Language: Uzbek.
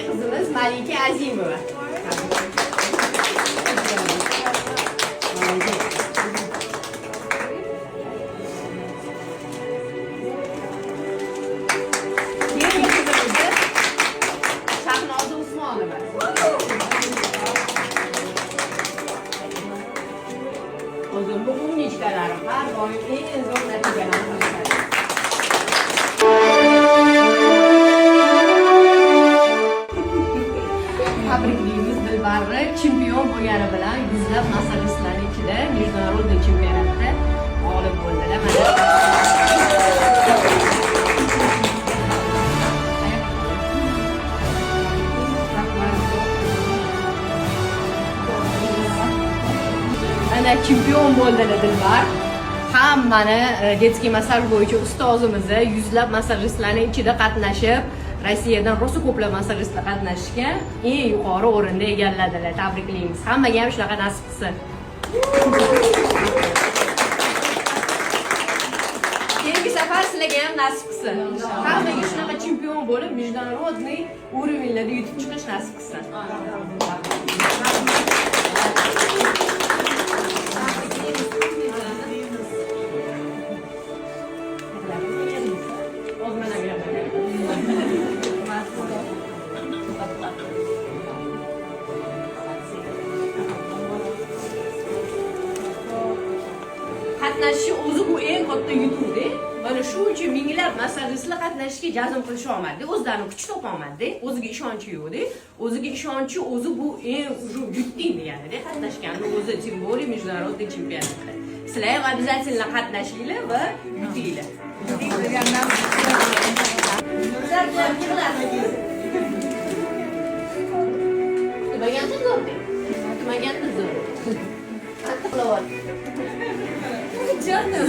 Birinchi qizimiz Malika Azimova. O'zim bu umnichkalarim har doim eng zo'r natijalarni oladi. Tabriklaymiz Dilbarni chempion bo'lgani bilan yuzlab masalistlarning ichida международный chempionatda g'olib bo'ldilar. Mana chempion bo'ldilar Dilbar. Hammani detskiy massaj bo'yicha ustozimizni yuzlab massajistlarning ichida qatnashib, Rossiyadan rosa ko'plab massajistlar qatnashgan, eng yuqori o'rinda egalladilar. Tabriklaymiz. Hammaga ham shunaqa nasib qilsin. Keyingi safar sizlarga ham nasib qilsin. Hammaga shunaqa chempion bo'lib, международный уровеньlarda yutib chiqish nasib qilsin. Qatnashish o'zi bu eng katta yutuqda. Mana shu uchun minglab massajistlar qatnashishga jazm qilisha olmadi. O'zlarini kuch topa olmadi. O'ziga ishonchi yo'qdi. O'ziga ishonchi o'zi bu eng yutuq deganida qatnashganni o'zi tim более международный chempionatda. Sizlar ham обязательно qatnashinglar va yutinglar. Baganda zo'r. Baganda zo'r. Canım.